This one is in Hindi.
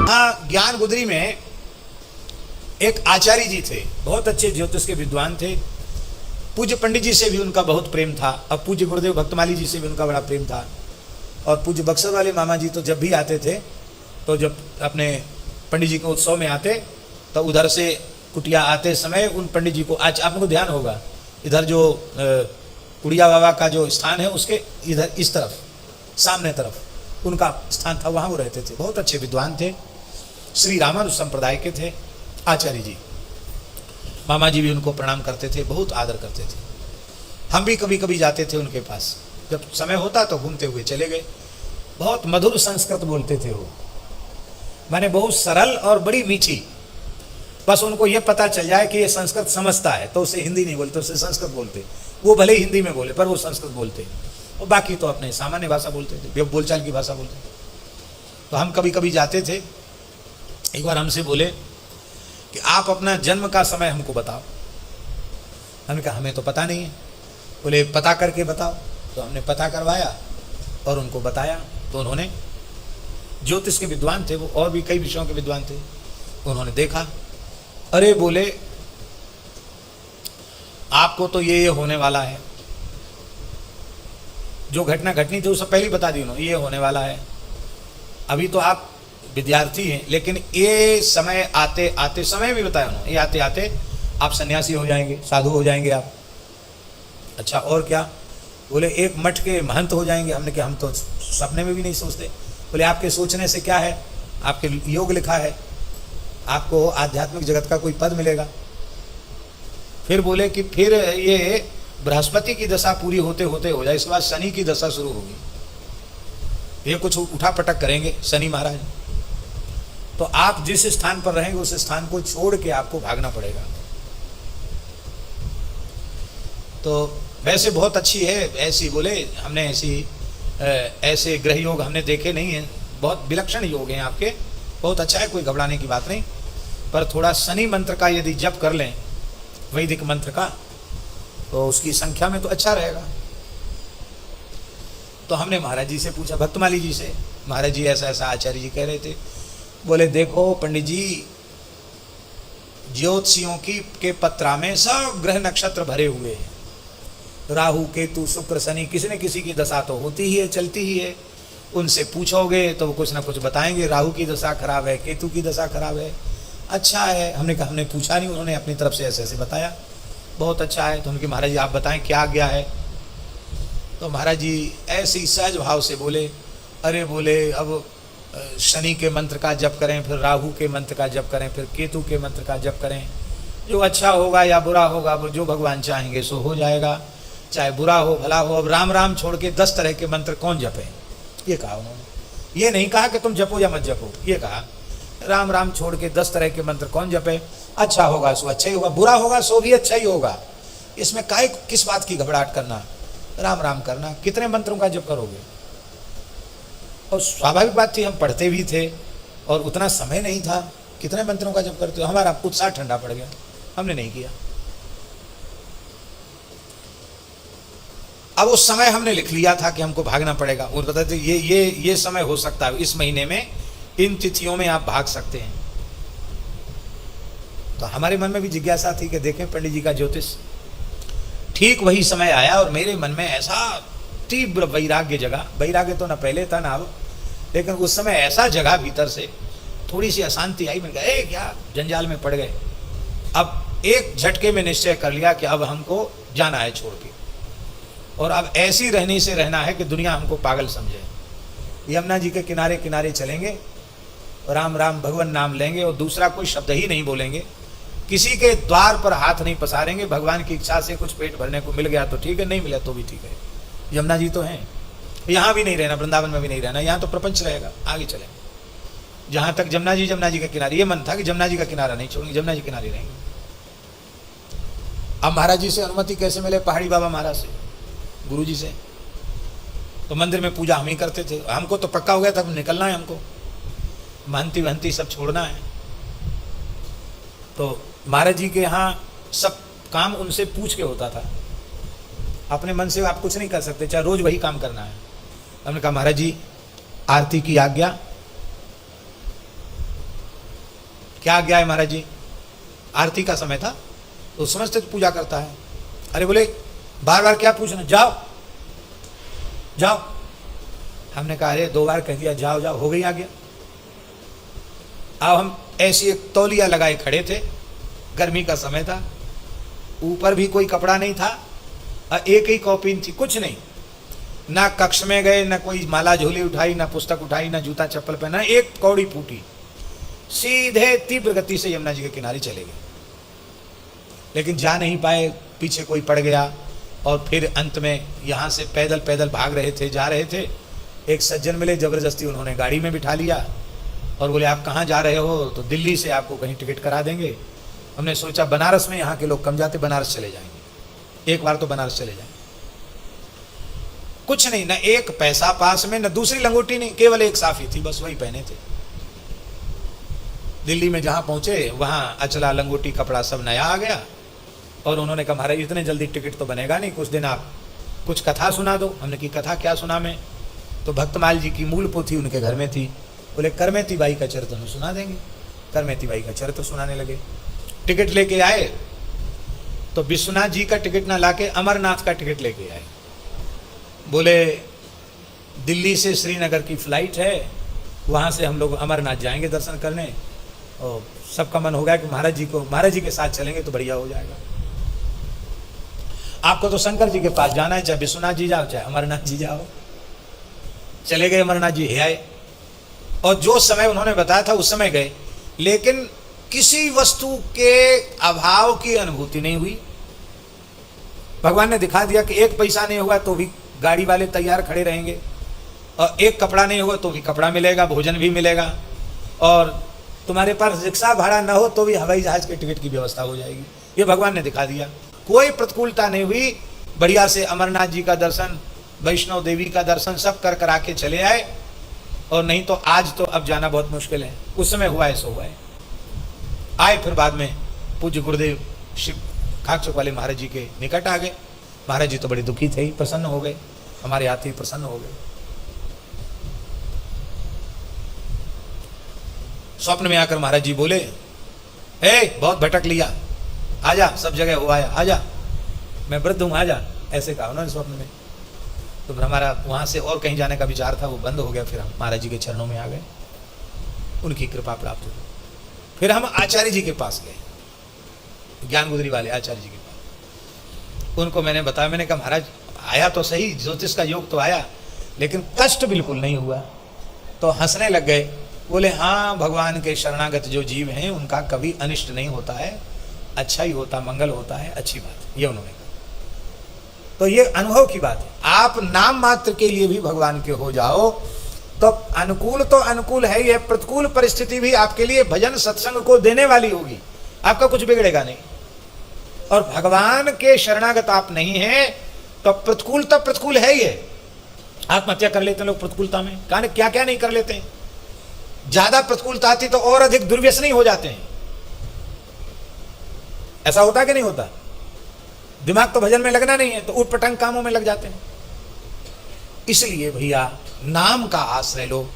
ज्ञान गुदरी में एक आचार्य जी थे, बहुत अच्छे ज्योतिष के विद्वान थे। पूज्य पंडित जी से भी उनका बहुत प्रेम था, अब पूज्य गुरुदेव भक्तमाली जी से भी उनका बड़ा प्रेम था। और पूज्य बक्सर वाले मामा जी तो जब भी आते थे, तो जब अपने पंडित जी के उत्सव में आते तो उधर से कुटिया आते समय उन पंडित जी को, आज आपको ध्यान होगा, इधर जो कुड़िया बाबा का जो स्थान है उसके इधर इस तरफ सामने तरफ उनका स्थान था, वहाँ वो रहते थे। बहुत अच्छे विद्वान थे, श्री रामानुज संप्रदाय के थे आचार्य जी। मामा जी भी उनको प्रणाम करते थे, बहुत आदर करते थे। हम भी कभी कभी जाते थे उनके पास, जब समय होता तो घूमते हुए चले गए। बहुत मधुर संस्कृत बोलते थे वो, माने बहुत सरल और बड़ी मीठी। बस उनको ये पता चल जाए कि ये संस्कृत समझता है तो उसे हिंदी नहीं बोलते, उसे संस्कृत बोलते। वो भले ही हिंदी में बोले पर वो संस्कृत बोलते, और बाकी तो अपने सामान्य भाषा बोलते थे, बोलचाल की भाषा बोलते थे। तो हम कभी कभी जाते थे। एक बार हमसे बोले कि आप अपना जन्म का समय हमको बताओ। हमने कहा हमें तो पता नहीं है। बोले पता करके बताओ। तो हमने पता करवाया और उनको बताया। तो उन्होंने, ज्योतिष के विद्वान थे वो, और भी कई विषयों के विद्वान थे, उन्होंने देखा, अरे बोले आपको तो ये होने वाला है, जो घटना घटनी थी वो सब पहले ही बता दी उन्होंने, ये होने वाला है। अभी तो आप विद्यार्थी हैं, लेकिन ये समय आते आते, समय भी बताया उन्होंने, ये आते आते आप सन्यासी हो जाएंगे, साधु हो जाएंगे आप। अच्छा और क्या? बोले एक मठ के महंत हो जाएंगे। हमने कहा हम तो सपने में भी नहीं सोचते। बोले आपके सोचने से क्या है, आपके योग लिखा है, आपको आध्यात्मिक जगत का कोई पद मिलेगा। फिर बोले कि फिर ये बृहस्पति की दशा पूरी होते होते हो जाए, इसके बाद शनि की दशा शुरू होगी, ये कुछ उठा पटक करेंगे शनि महाराज, तो आप जिस स्थान पर रहेंगे उस स्थान को छोड़ के आपको भागना पड़ेगा। तो वैसे बहुत अच्छी है ऐसी, बोले हमने ऐसे ग्रह योग हमने देखे नहीं हैं, बहुत विलक्षण योग हैं आपके, बहुत अच्छा है, कोई घबराने की बात नहीं। पर थोड़ा शनि मंत्र का यदि जप कर लें, वैदिक मंत्र का, तो उसकी संख्या में तो अच्छा रहेगा। तो हमने महाराज जी से पूछा, भक्तमाली जी से, महाराज जी ऐसा ऐसा आचार्य जी कह रहे थे। बोले देखो पंडित जी, ज्योतिषियों के पत्रा में सब ग्रह नक्षत्र भरे हुए हैं, राहु केतु शुक्र शनि, किसी न किसी की दशा तो होती ही है, चलती ही है। उनसे पूछोगे तो वो कुछ ना कुछ बताएंगे, राहु की दशा खराब है, केतु की दशा खराब है। अच्छा है, हमने कहा हमने पूछा नहीं, उन्होंने अपनी तरफ से ऐसे ऐसे बताया, बहुत अच्छा है। तो उनके महाराज जी आप बताएं क्या आज्ञा है। तो महाराज जी ऐसे ही सहज भाव से बोले, अरे बोले अब शनि के मंत्र का जप करें, फिर राहु के मंत्र का जप करें, फिर केतु के मंत्र का जप करें, जो अच्छा होगा या बुरा होगा वो जो भगवान चाहेंगे सो हो जाएगा, चाहे बुरा हो भला हो। अब राम राम छोड़ के 10 तरह के मंत्र कौन जपे, ये कहा उन्होंने। ये नहीं कहा कि तुम जपो या मत जपो, ये कहा राम राम छोड़ के 10 तरह के मंत्र कौन जपे, अच्छा होगा सो अच्छा ही होगा, बुरा होगा सो भी अच्छा ही होगा। इसमें काहे किस बात की घबराहट करना, राम राम करना। कितने मंत्रों का जप करोगे? और स्वाभाविक बात थी, हम पढ़ते भी थे और उतना समय नहीं था, कितने मंत्रों का जप करते हो। हमारा उत्साह ठंडा पड़ गया, हमने नहीं किया। अब उस समय हमने लिख लिया था कि हमको भागना पड़ेगा, और बताते ये समय हो सकता है, इस महीने में इन तिथियों में आप भाग सकते हैं। तो हमारे मन में भी जिज्ञासा थी कि देखें पंडित जी का ज्योतिष। ठीक वही समय आया और मेरे मन में ऐसा तीव्र वैराग्य जगा, वैराग्य तो ना पहले था ना अब, लेकिन उस समय ऐसा जगा भीतर से, थोड़ी सी अशांति आई। मैंने कहा क्या जंजाल में पड़ गए। अब एक झटके में निश्चय कर लिया कि अब हमको जाना है छोड़ के, और अब ऐसी रहने से रहना है कि दुनिया हमको पागल समझे। यमुना जी के किनारे किनारे चलेंगे, राम राम भगवान नाम लेंगे और दूसरा कोई शब्द ही नहीं बोलेंगे, किसी के द्वार पर हाथ नहीं पसारेंगे। भगवान की इच्छा से कुछ पेट भरने को मिल गया तो ठीक है, नहीं मिला तो भी ठीक है। यमुना जी तो हैं, यहाँ भी नहीं रहना, वृंदावन में भी नहीं रहना, यहाँ तो प्रपंच रहेगा, आगे चलेंगे। जहाँ तक जमुना जी के किनारे, ये मन था कि जमुना जी का किनारा नहीं छोड़ेंगे, जमुना जी किनारे रहेंगे। अब महाराज जी से अनुमति कैसे मिले? पहाड़ी बाबा महाराज से, गुरु जी से। तो मंदिर में पूजा हम ही करते थे, हमको तो पक्का हो गया था निकलना है, हमको महंती वहंती सब छोड़ना है। तो महाराज जी के यहाँ सब काम उनसे पूछ के होता था, अपने मन से आप कुछ नहीं कर सकते, चाहे रोज वही काम करना है। हमने कहा महाराज जी आरती की आज्ञा। क्या आज्ञा है महाराज जी? आरती का समय था, तो समझते पूजा करता है। अरे बोले बार बार क्या पूछना, जाओ जाओ। हमने कहा अरे 2 बार कह दिया जाओ जाओ, हो गई आज्ञा। अब हम ऐसी एक तौलिया लगाए खड़े थे, गर्मी का समय था, ऊपर भी कोई कपड़ा नहीं था, एक ही कॉपिन थी, कुछ नहीं। ना कक्ष में गए, ना कोई माला झोली उठाई, ना पुस्तक उठाई, ना जूता चप्पल पहना, एक कौड़ी फूटी, सीधे तीव्र गति से यमुना जी के किनारे चले गए। लेकिन जा नहीं पाए, पीछे कोई पड़ गया, और फिर अंत में यहाँ से पैदल पैदल भाग रहे थे, जा रहे थे, एक सज्जन मिले, जबरदस्ती उन्होंने गाड़ी में बिठा लिया और बोले आप कहाँ जा रहे हो? तो दिल्ली से आपको कहीं टिकट करा देंगे। हमने सोचा बनारस में यहाँ के लोग कम जाते, बनारस चले जाएंगे, एक बार तो बनारस चले जाएंगे। कुछ नहीं, ना एक पैसा पास में, ना दूसरी लंगोटी नहीं, केवल एक साफी थी, बस वही पहने थे। दिल्ली में जहां पहुंचे वहां अचला लंगोटी कपड़ा सब नया आ गया, और उन्होंने कहा महाराज इतने जल्दी टिकट तो बनेगा नहीं, कुछ दिन आप कुछ कथा सुना दो। हमने की कथा क्या सुना मैं? तो भक्तमाल जी की मूल पोथी उनके घर में थी। बोले करमेती बाई का चरित्र हम सुना देंगे। करमेती बाई का चरित्र सुनाने लगे। टिकट लेके आए तो विश्वनाथ जी का टिकट ना लाके अमरनाथ का टिकट लेके आए। बोले दिल्ली से श्रीनगर की फ्लाइट है, वहाँ से हम लोग अमरनाथ जाएंगे दर्शन करने, और सबका मन हो गया कि महाराज जी के साथ चलेंगे तो बढ़िया हो जाएगा। आपको तो शंकर जी के पास जाना है, चाहे विश्वनाथ जी जाओ चाहे अमरनाथ जी जाओ। चले गए, अमरनाथ जी आए, और जो समय उन्होंने बताया था उस समय गए, लेकिन किसी वस्तु के अभाव की अनुभूति नहीं हुई। भगवान ने दिखा दिया कि एक पैसा नहीं हुआ तो भी गाड़ी वाले तैयार खड़े रहेंगे, और एक कपड़ा नहीं हुआ तो भी कपड़ा मिलेगा, भोजन भी मिलेगा, और तुम्हारे पास रिक्शा भाड़ा ना हो तो भी हवाई जहाज के टिकट की व्यवस्था हो जाएगी। ये भगवान ने दिखा दिया, कोई प्रतिकूलता नहीं हुई। बढ़िया से अमरनाथ जी का दर्शन, वैष्णव देवी का दर्शन सब कर करा के चले आए। और नहीं तो आज तो अब जाना बहुत मुश्किल है, उस समय हुआ है सो हुआ है। आए फिर बाद में पूज्य गुरुदेव शिव खाकचौक वाले महाराज जी के निकट आ गए। महाराज जी तो बड़े दुखी थे, प्रसन्न हो गए, हमारे आते ही प्रसन्न हो गए। स्वप्न में आकर महाराज जी बोले, बहुत भटक लिया, आजा, सब जगह हो आया, आजा, मैं वृद्ध हूं, आजा, ऐसे कहा उन्होंने स्वप्न में। तो फिर हमारा वहां से और कहीं जाने का विचार था, वो बंद हो गया। फिर हम महाराज जी के चरणों में आ गए, उनकी कृपा प्राप्त हुई। फिर हम आचार्य जी के पास गए, ज्ञान गुदरी वाले आचार्य जी के पास। उनको मैंने बताया, मैंने कहा महाराज आया तो सही, ज्योतिष का योग तो आया, लेकिन कष्ट बिल्कुल नहीं हुआ। तो हंसने लग गए, बोले हाँ, भगवान के शरणागत जो जीव हैं उनका कभी अनिष्ट नहीं होता है, अच्छा ही होता, मंगल होता है, अच्छी बात। ये उन्होंने कहा। तो ये अनुभव की बात है। आप नाम मात्र के लिए भी भगवान के हो जाओ तो अनुकूल है, ये प्रतिकूल परिस्थिति भी आपके लिए भजन सत्संग को देने वाली होगी, आपका कुछ बिगड़ेगा नहीं। और भगवान के शरणागत आप नहीं हैं तो प्रतिकूलता प्रतिकूल है। ये आत्महत्या कर लेते हैं लोग प्रतिकूलता में, कारण क्या क्या नहीं कर लेते हैं। ज्यादा प्रतिकूलता आती तो और अधिक दुर्व्यसनी हो जाते हैं। ऐसा होता कि नहीं होता? दिमाग तो भजन में लगना नहीं है तो उठ पटंग कामों में लग जाते हैं। इसलिए भैया नाम का आश्रय लो,